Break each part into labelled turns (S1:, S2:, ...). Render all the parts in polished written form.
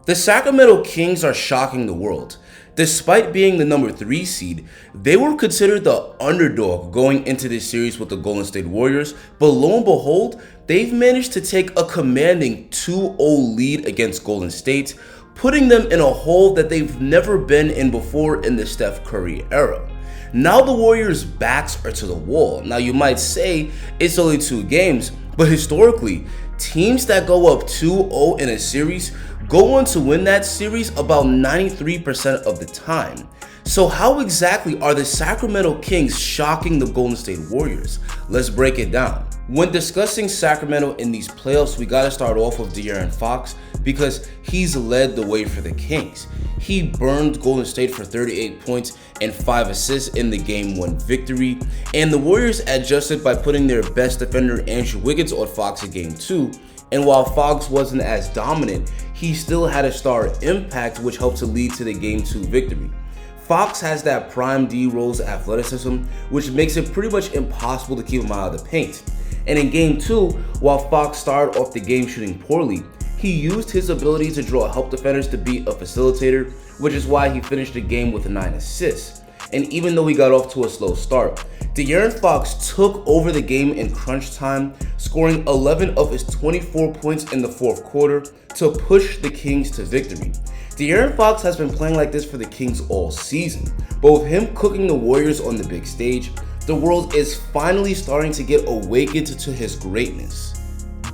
S1: The Sacramento Kings are shocking the world. Despite being the number 3 seed, they were considered the underdog going into this series with the Golden State Warriors, but lo and behold, they've managed to take a commanding 2-0 lead against Golden State, putting them in a hole that they've never been in before in the Steph Curry era. Now the Warriors' backs are to the wall. Now you might say it's only 2 games, but historically, teams that go up 2-0 in a series go on to win that series about 93% of the time. So how exactly are the Sacramento Kings shocking the Golden State Warriors? Let's break it down. When discussing Sacramento in these playoffs, we gotta start off with Aronfox because he's led the way for the Kings. He burned Golden State for 38 points and 5 assists in the Game 1 victory, and the Warriors adjusted by putting their best defender Andrew Wiggins on Fox in Game 2, and while Fox wasn't as dominant, he still had a star impact which helped to lead to the Game 2 victory. Fox has that prime D-Rose athleticism, which makes it pretty much impossible to keep him out of the paint. And in Game 2, while Fox started off the game shooting poorly, he used his ability to draw help defenders to be a facilitator, which is why he finished the game with 9 assists. And even though he got off to a slow start, Aronfox took over the game in crunch time, scoring 11 of his 24 points in the 4th quarter to push the Kings to victory. Aronfox has been playing like this for the Kings all season, but with him cooking the Warriors on the big stage, the world is finally starting to get awakened to his greatness.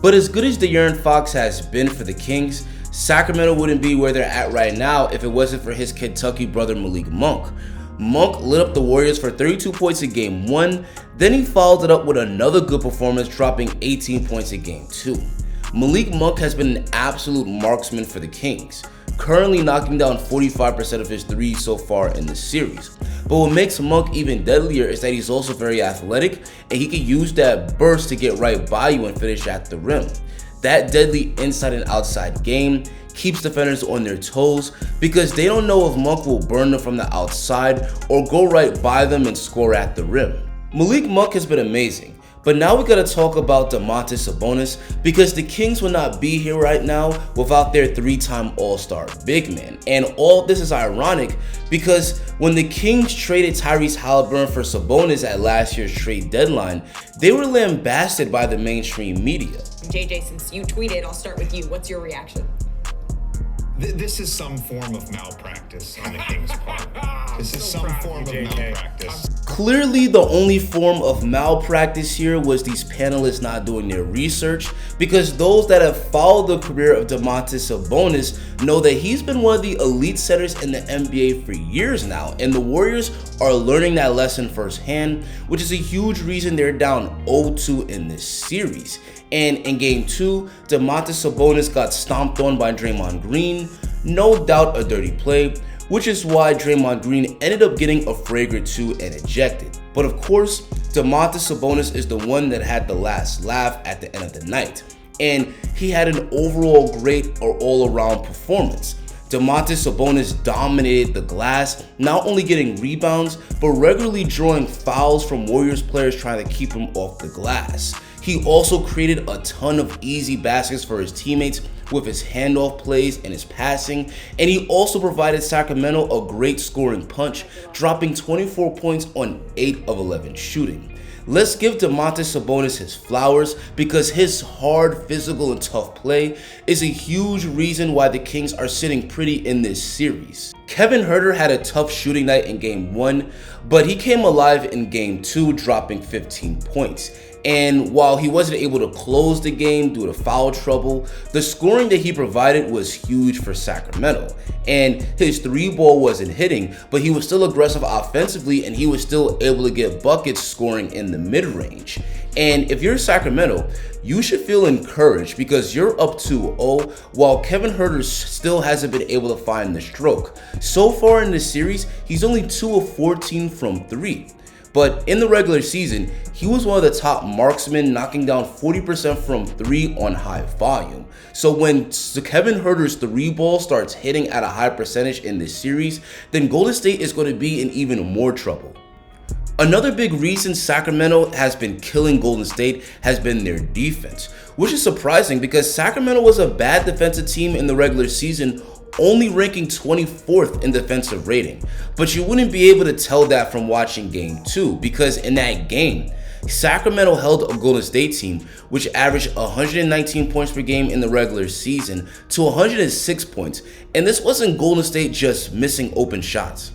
S1: But as good as Aronfox has been for the Kings, Sacramento wouldn't be where they're at right now if it wasn't for his Kentucky brother Malik Monk. Monk lit up the Warriors for 32 points in Game 1, then he followed it up with another good performance, dropping 18 points in Game 2. Malik Monk has been an absolute marksman for the Kings, currently knocking down 45% of his threes so far in the series. But what makes Monk even deadlier is that he's also very athletic and he can use that burst to get right by you and finish at the rim. That deadly inside and outside game keeps defenders on their toes because they don't know if Monk will burn them from the outside or go right by them and score at the rim. Malik Monk has been amazing. But now we gotta talk about Domantis Sabonis because the Kings will not be here right now without their 3-time All-Star big man. And all this is ironic because when the Kings traded Tyrese Halliburton for Sabonis at last year's trade deadline, they were lambasted by the mainstream media.
S2: JJ, since you tweeted, I'll start with you. What's your reaction?
S3: This is some form of malpractice on the Kings' part. This is some form of malpractice.
S1: Clearly, the only form of malpractice here was these panelists not doing their research, because those that have followed the career of Domantis Sabonis know that he's been one of the elite setters in the NBA for years now, and the Warriors are learning that lesson firsthand, which is a huge reason they're down 0-2 in this series. And in Game 2, Domantis Sabonis got stomped on by Draymond Green, no doubt a dirty play, which is why Draymond Green ended up getting a frag or 2 and ejected. But of course, Domantis Sabonis is the one that had the last laugh at the end of the night, and he had an overall great or all-around performance. Domantis Sabonis dominated the glass, not only getting rebounds, but regularly drawing fouls from Warriors players trying to keep him off the glass. He also created a ton of easy baskets for his teammates with his handoff plays and his passing, and he also provided Sacramento a great scoring punch, dropping 24 points on 8 of 11 shooting. Let's give Domantis Sabonis his flowers because his hard, physical, and tough play is a huge reason why the Kings are sitting pretty in this series. Kevin Huerter had a tough shooting night in Game 1, but he came alive in Game 2, dropping 15 points. And while he wasn't able to close the game due to foul trouble, the scoring that he provided was huge for Sacramento. And his 3-ball wasn't hitting, but he was still aggressive offensively and he was still able to get buckets scoring in the mid-range. And if you're Sacramento, you should feel encouraged because you're up 2-0 while Kevin Huerter still hasn't been able to find the stroke. So far in this series, he's only 2 of 14 from 3. But in the regular season, he was one of the top marksmen, knocking down 40% from 3 on high volume. So when Kevin Huerter's 3-ball starts hitting at a high percentage in this series, then Golden State is going to be in even more trouble. Another big reason Sacramento has been killing Golden State has been their defense, which is surprising because Sacramento was a bad defensive team in the regular season only ranking 24th in defensive rating. But you wouldn't be able to tell that from watching game 2, because in that game, Sacramento held a Golden State team which averaged 119 points per game in the regular season to 106 points, and this wasn't Golden State just missing open shots.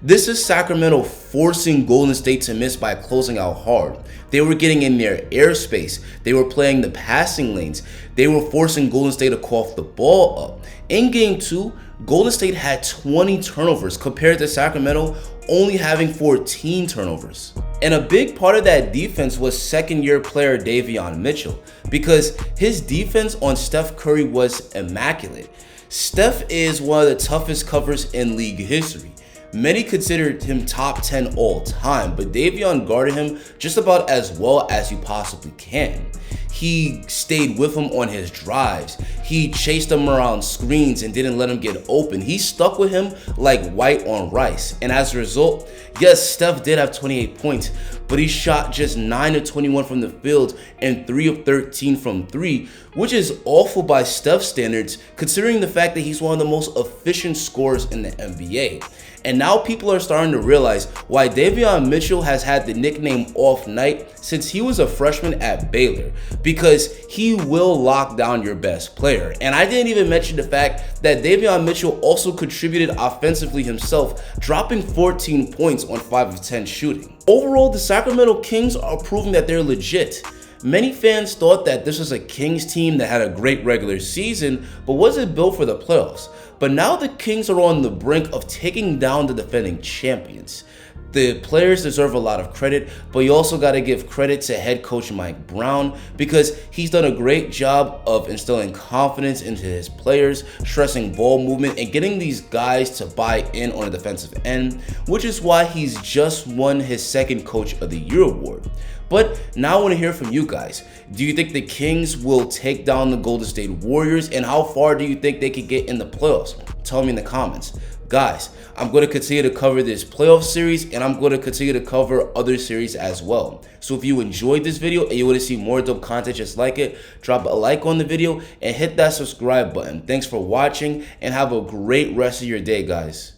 S1: This is Sacramento forcing Golden State to miss by closing out hard. They were getting in their airspace, they were playing the passing lanes, they were forcing Golden State to cough the ball up. In game 2, Golden State had 20 turnovers compared to Sacramento only having 14 turnovers. And a big part of that defense was second-year player Davion Mitchell, because his defense on Steph Curry was immaculate. Steph is one of the toughest covers in league history. Many considered him top 10 all time, but Davion guarded him just about as well as you possibly can. He stayed with him on his drives. He chased him around screens and didn't let him get open. He stuck with him like white on rice. And as a result, yes, Steph did have 28 points, but he shot just 9 of 21 from the field and 3 of 13 from 3, which is awful by Steph standards, considering the fact that he's one of the most efficient scorers in the NBA. And now people are starting to realize why Davion Mitchell has had the nickname Off Night since he was a freshman at Baylor, because he will lock down your best player. And I didn't even mention the fact that Davion Mitchell also contributed offensively himself, dropping 14 points on 5 of 10 shooting. Overall, the Sacramento Kings are proving that they're legit. Many fans thought that this was a Kings team that had a great regular season, but wasn't built for the playoffs. But now the Kings are on the brink of taking down the defending champions. The players deserve a lot of credit, but you also got to give credit to head coach Mike Brown, because he's done a great job of instilling confidence into his players, stressing ball movement, and getting these guys to buy in on the defensive end, which is why he's just won his second Coach of the Year award. But now I want to hear from you guys. Do you think the Kings will take down the Golden State Warriors, and how far do you think they could get in the playoffs? Tell me in the comments. Guys, I'm going to continue to cover this playoff series, and I'm going to continue to cover other series as well. So if you enjoyed this video and you want to see more dope content just like it, drop a like on the video and hit that subscribe button. Thanks for watching, and have a great rest of your day, guys.